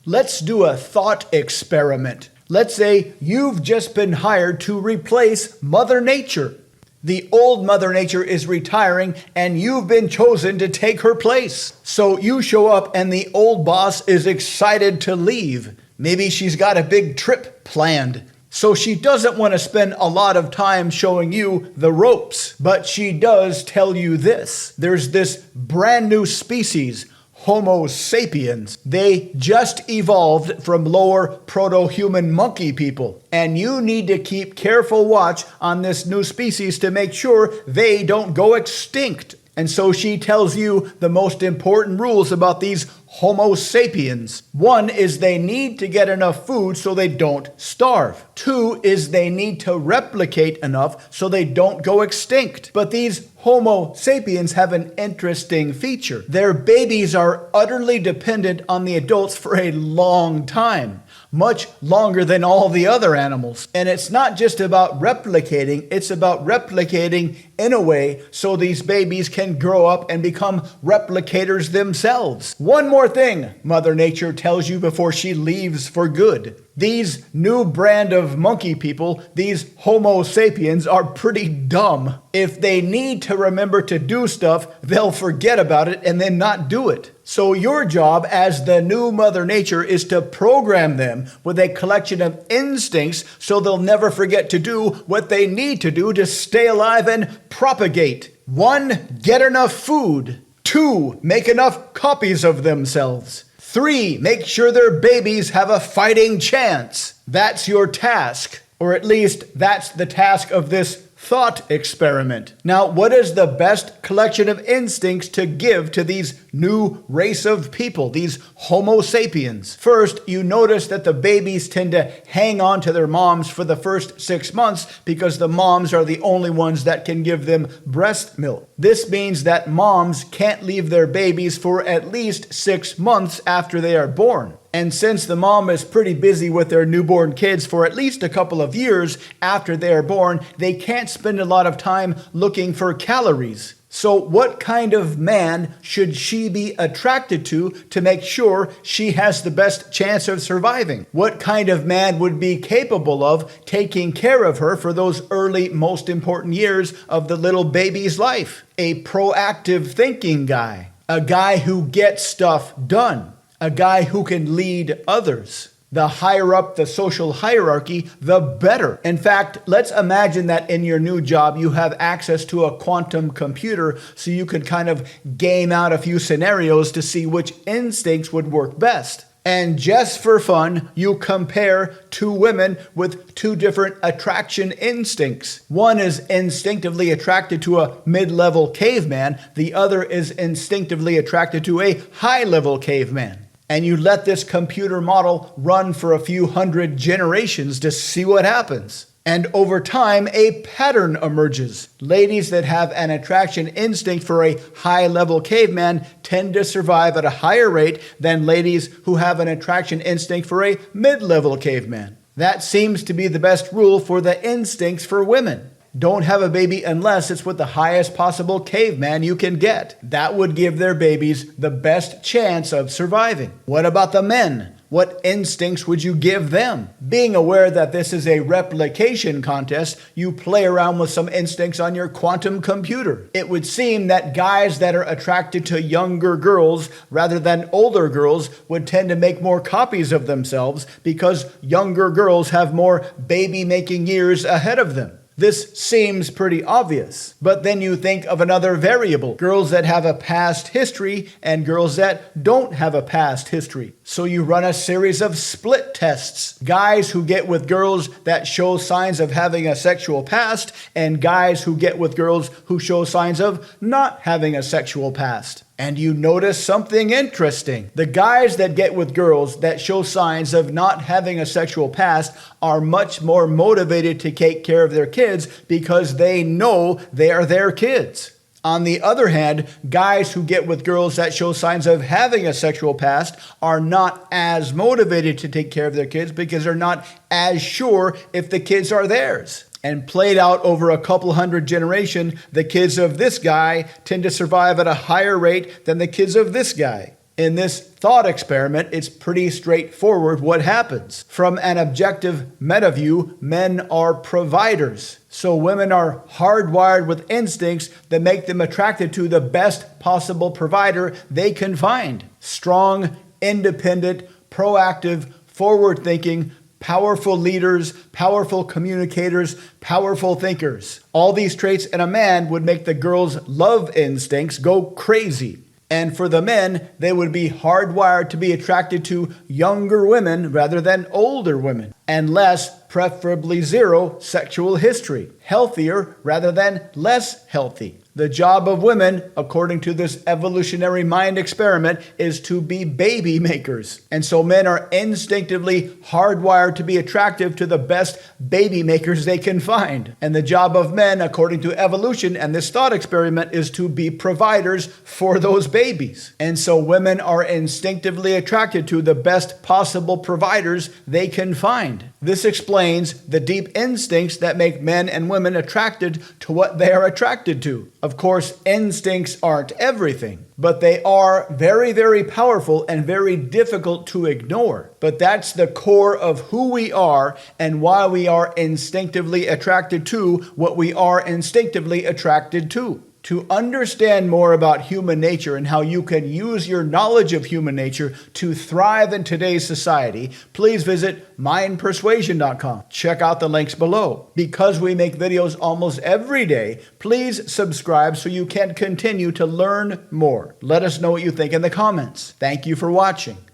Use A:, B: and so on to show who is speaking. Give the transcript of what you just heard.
A: Let's do a thought experiment. Let's say you've just been hired to replace Mother Nature. The old Mother Nature is retiring and you've been chosen to take her place. So you show up and the old boss is excited to leave. Maybe she's got a big trip planned. So she doesn't want to spend a lot of time showing you the ropes. But she does tell you this. There's this brand new species, Homo sapiens. They just evolved from lower proto-human monkey people. And you need to keep careful watch on this new species to make sure they don't go extinct. And so she tells you the most important rules about these Homo sapiens. One is they need to get enough food so they don't starve. Two is they need to replicate enough so they don't go extinct. But these Homo sapiens have an interesting feature. Their babies are utterly dependent on the adults for a long time. Much longer than all the other animals. And it's not just about replicating, it's about replicating in a way so these babies can grow up and become replicators themselves. One more thing Mother Nature tells you before she leaves for good. These new brand of monkey people, these Homo sapiens, are pretty dumb. If they need to remember to do stuff, they'll forget about it and then not do it. So your job as the new Mother Nature is to program them with a collection of instincts so they'll never forget to do what they need to do to stay alive and propagate. 1, get enough food. 2, make enough copies of themselves. 3, make sure their babies have a fighting chance. That's your task, or at least that's the task of this thought experiment. Now, what is the best collection of instincts to give to these new race of people, these Homo sapiens? First, you notice that the babies tend to hang on to their moms for the first 6 months because the moms are the only ones that can give them breast milk. This means that moms can't leave their babies for at least 6 months after they are born. And since the mom is pretty busy with their newborn kids for at least a couple of years after they are born, they can't spend a lot of time looking for calories. So what kind of man should she be attracted to make sure she has the best chance of surviving? What kind of man would be capable of taking care of her for those early, most important years of the little baby's life? A proactive thinking guy. A guy who gets stuff done. A guy who can lead others. The higher up the social hierarchy, the better. In fact, let's imagine that in your new job, you have access to a quantum computer so you can kind of game out a few scenarios to see which instincts would work best. And just for fun, you compare 2 women with 2 different attraction instincts. One is instinctively attracted to a mid-level caveman. The other is instinctively attracted to a high-level caveman. And you let this computer model run for a few hundred generations to see what happens. And over time, a pattern emerges. Ladies that have an attraction instinct for a high-level caveman tend to survive at a higher rate than ladies who have an attraction instinct for a mid-level caveman. That seems to be the best rule for the instincts for women. Don't have a baby unless it's with the highest possible caveman you can get. That would give their babies the best chance of surviving. What about the men? What instincts would you give them? Being aware that this is a replication contest, you play around with some instincts on your quantum computer. It would seem that guys that are attracted to younger girls rather than older girls would tend to make more copies of themselves because younger girls have more baby-making years ahead of them. This seems pretty obvious, but then you think of another variable, girls that have a past history and girls that don't have a past history. So you run a series of split tests, guys who get with girls that show signs of having a sexual past and guys who get with girls who show signs of not having a sexual past. And you notice something interesting. The guys that get with girls that show signs of not having a sexual past are much more motivated to take care of their kids because they know they are their kids. On the other hand, guys who get with girls that show signs of having a sexual past are not as motivated to take care of their kids because they're not as sure if the kids are theirs. And played out over a couple hundred generations, the kids of this guy tend to survive at a higher rate than the kids of this guy. In this thought experiment, it's pretty straightforward what happens. From an objective meta view, men are providers. So women are hardwired with instincts that make them attracted to the best possible provider they can find. Strong, independent, proactive, forward-thinking, powerful leaders, powerful communicators, powerful thinkers. All these traits in a man would make the girls' love instincts go crazy. And for the men, they would be hardwired to be attracted to younger women rather than older women, and less, preferably zero, sexual history. Healthier rather than less healthy. The job of women, according to this evolutionary mind experiment, is to be baby makers. And so men are instinctively hardwired to be attractive to the best baby makers they can find. And the job of men, according to evolution and this thought experiment, is to be providers for those babies. And so women are instinctively attracted to the best possible providers they can find. This explains the deep instincts that make men and women attracted to what they are attracted to. Of course, instincts aren't everything, but they are very, very powerful and very difficult to ignore. But that's the core of who we are and why we are instinctively attracted to what we are instinctively attracted to. To understand more about human nature and how you can use your knowledge of human nature to thrive in today's society, please visit mindpersuasion.com. Check out the links below. Because we make videos almost every day, please subscribe so you can continue to learn more. Let us know what you think in the comments. Thank you for watching.